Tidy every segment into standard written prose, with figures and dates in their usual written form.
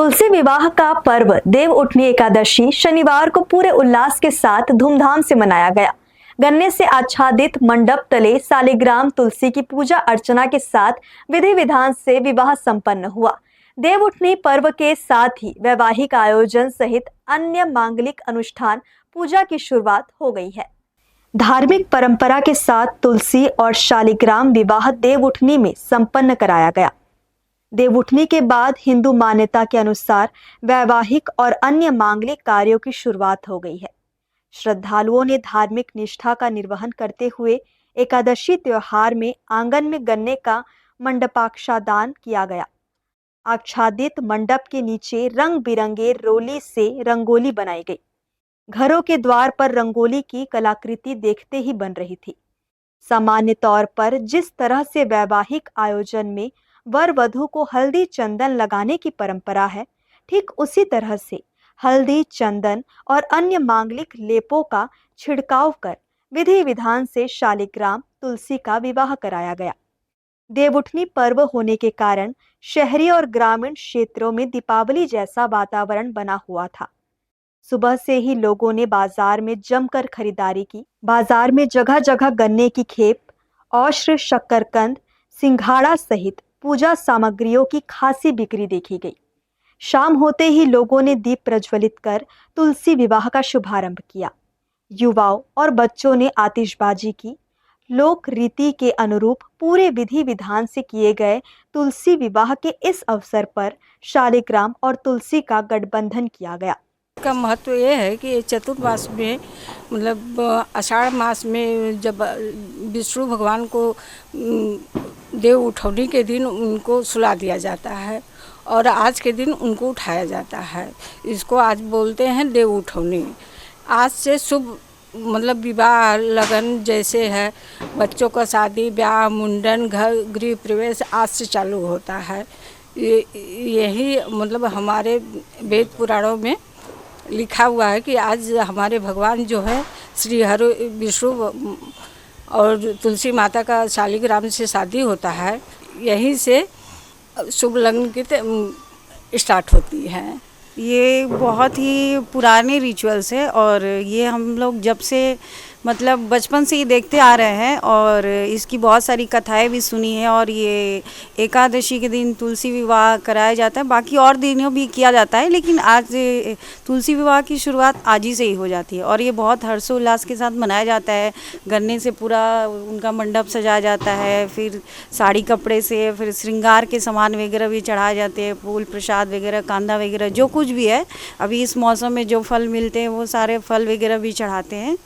तुलसी विवाह का पर्व देव उठनी एकादशी शनिवार को पूरे उल्लास के साथ धूमधाम से मनाया गया। गन्ने से आच्छादित मंडप तले सालिग्राम तुलसी की पूजा अर्चना के साथ विधि विधान से विवाह संपन्न हुआ। देव उठनी पर्व के साथ ही वैवाहिक आयोजन सहित अन्य मांगलिक अनुष्ठान पूजा की शुरुआत हो गई है। धार्मिक परंपरा के साथ तुलसी और शालिग्राम विवाह देव उठनी में संपन्न कराया गया। देव उठनी के बाद हिंदू मान्यता के अनुसार वैवाहिक और अन्य मांगलिक कार्यों की शुरुआत हो गई है। श्रद्धालुओं ने धार्मिक निष्ठा का निर्वहन करते हुए एकादशी त्योहार में आंगन में गन्ने का मंडपाक्षादान किया गया। आच्छादित मंडप के नीचे रंग बिरंगे रोली से रंगोली बनाई गई। घरों के द्वार पर रंगोली की कलाकृति देखते ही बन रही थी। सामान्य तौर पर जिस तरह से वैवाहिक आयोजन में वर वधू को हल्दी चंदन लगाने की परंपरा है, ठीक उसी तरह से हल्दी चंदन और अन्य मांगलिक लेपों का छिड़काव कर विधि विधान से शालिग्राम तुलसी का विवाह कराया गया। देवउठनी पर्व होने के कारण शहरी और ग्रामीण क्षेत्रों में दीपावली जैसा वातावरण बना हुआ था। सुबह से ही लोगों ने बाजार में जमकर खरीदारी की। बाजार में जगह जगह गन्ने की खेप, औश्र, शक्करकंद, सिंघाड़ा सहित पूजा सामग्रियों की खासी बिक्री देखी गई। शाम होते ही लोगों ने दीप प्रज्वलित कर तुलसी विवाह का शुभारंभ किया। युवाओं और बच्चों ने आतिशबाजी की। लोक रीति के अनुरूप पूरे विधि विधान से किए गए तुलसी विवाह के इस अवसर पर शालिग्राम और तुलसी का गठबंधन किया गया। का महत्व ये है कि चतुर्मास में मतलब आषाढ़ मास में जब विष्णु भगवान को देव उठौनी के दिन उनको सुला दिया जाता है और आज के दिन उनको उठाया जाता है। इसको आज बोलते हैं देव उठौनी। आज से शुभ मतलब विवाह लगन जैसे है, बच्चों का शादी ब्याह मुंडन घर गृह प्रवेश आज से चालू होता है। यही मतलब हमारे वेद पुराणों में लिखा हुआ है कि आज हमारे भगवान जो है श्री हरि विष्णु और तुलसी माता का शालिग्राम से शादी होता है। यहीं से शुभ लगन की स्टार्ट होती है। ये बहुत ही पुराने रिचुअल्स है और ये हम लोग जब से मतलब बचपन से ही देखते आ रहे हैं और इसकी बहुत सारी कथाएं भी सुनी है। और ये एकादशी के दिन तुलसी विवाह कराया जाता है, बाकी और दिनों भी किया जाता है, लेकिन आज तुलसी विवाह की शुरुआत आज ही से ही हो जाती है और ये बहुत हर्षोल्लास के साथ मनाया जाता है। गन्ने से पूरा उनका मंडप सजाया जाता है, फिर साड़ी कपड़े से, फिर श्रृंगार के सामान वगैरह भी चढ़ाए जाते हैं, फूल प्रसाद वगैरह, कांदा वगैरह जो कुछ भी है। अभी इस मौसम में जो फल मिलते हैं वो सारे फल वगैरह भी चढ़ाते हैं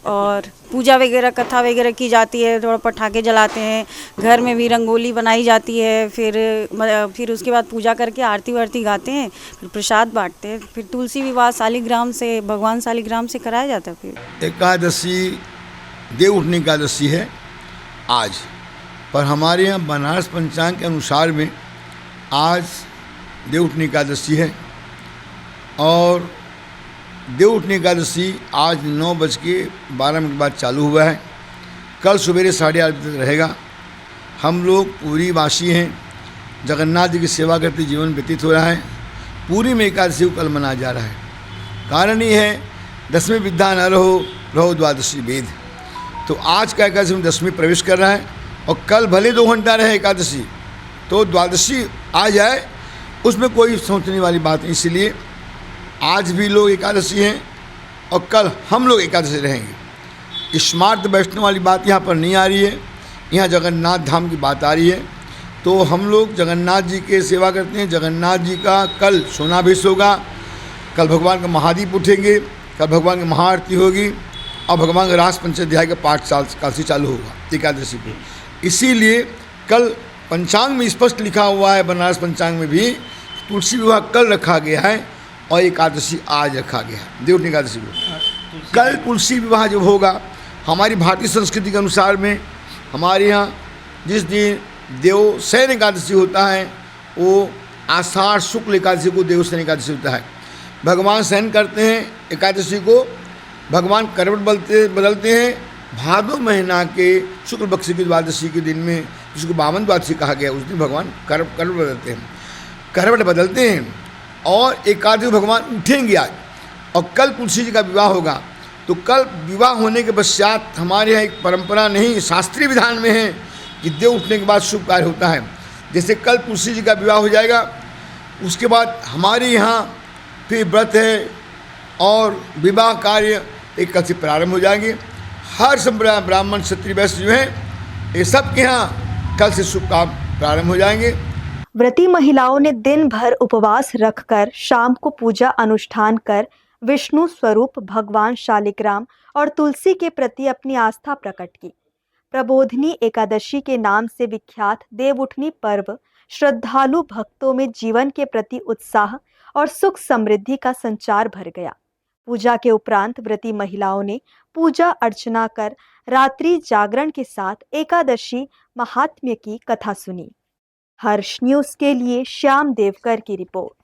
और पूजा वगैरह कथा वगैरह की जाती है। थोड़ा पटाखे जलाते हैं, घर में भी रंगोली बनाई जाती है। फिर उसके बाद पूजा करके आरती वारती गाते हैं, फिर प्रसाद बांटते हैं। फिर तुलसी विवाह शालिग्राम से, भगवान शालिग्राम से कराया जाता है। फिर एकादशी देव उठनी एकादशी है आज, पर हमारे यहाँ बनारस पंचांग के अनुसार में आज देव उठनी एकादशी है और देव उठनी एकादशी आज 9:12 बाद चालू हुआ है। कल सवेरे 8:30 बजे तक रहेगा। हम लोग पूरी वासी हैं, जगन्नाथ जी की सेवा करते जीवन व्यतीत हो रहा है। पूरी में एकादशी को कल मनाया जा रहा है। कारण ये है दसवीं विद्या न रहो द्वादशी वेद। तो आज का एकादशी में दसवीं प्रवेश कर रहा है और कल भले 2 घंटा रहे एकादशी, तो द्वादशी आ जाए उसमें कोई सोचने वाली बात नहीं। इसलिए आज भी लोग एकादशी हैं और कल हम लोग एकादशी रहेंगे। स्मार्ट बैठने वाली बात यहाँ पर नहीं आ रही है, यहाँ जगन्नाथ धाम की बात आ रही है। तो हम लोग जगन्नाथ जी के सेवा करते हैं। जगन्नाथ जी का कल सोनाभिषेक होगा, कल भगवान का महादीप उठेंगे, कल भगवान की महाआरती होगी और भगवान का रास पंचाध्याय का पाठ कल से चालू होगा एकादशी को। इसीलिए कल पंचांग में स्पष्ट लिखा हुआ है, बनारस पंचांग में भी तुलसी विवाह कल रखा गया है और एकादशी आज रखा गया है देव उठनी एकादशी को। कल तुलसी विवाह जब होगा, हमारी भारतीय संस्कृति के अनुसार में हमारे यहाँ जिस दिन देवशयन एकादशी होता है वो आषाढ़ शुक्ल एकादशी को देवशयन एकादशी होता है। भगवान शयन करते हैं एकादशी को, भगवान करवट बदलते हैं भादो महीना के शुक्ल पक्ष की द्वादशी के दिन में, जिसको 52 द्वादशी कहा गया, उस दिन भगवान करवट बदलते हैं। करवट बदलते हैं और एकादशी भगवान उठेंगे आज, और कल तुलसी जी का विवाह होगा। तो कल विवाह होने के पश्चात हमारे यहाँ एक परंपरा नहीं, शास्त्रीय विधान में है कि देव उठने के बाद शुभ कार्य होता है। जैसे कल तुलसी जी का विवाह हो जाएगा, उसके बाद हमारे यहाँ फिर व्रत है और विवाह कार्य एक कल से प्रारंभ हो जाएंगे। हर संप्रदाय ब्राह्मण क्षत्रिय वैश्य जो हैं ये सब के यहाँ कल से शुभ काम प्रारंभ हो जाएंगे। व्रती महिलाओं ने दिन भर उपवास रखकर शाम को पूजा अनुष्ठान कर विष्णु स्वरूप भगवान शालिग्राम और तुलसी के प्रति अपनी आस्था प्रकट की। प्रबोधिनी एकादशी के नाम से विख्यात देवउठनी पर्व श्रद्धालु भक्तों में जीवन के प्रति उत्साह और सुख समृद्धि का संचार भर गया। पूजा के उपरांत व्रती महिलाओं ने पूजा अर्चना कर रात्रि जागरण के साथ एकादशी महात्म्य की कथा सुनी। हर्ष न्यूज़ के लिए श्याम देवकर की रिपोर्ट।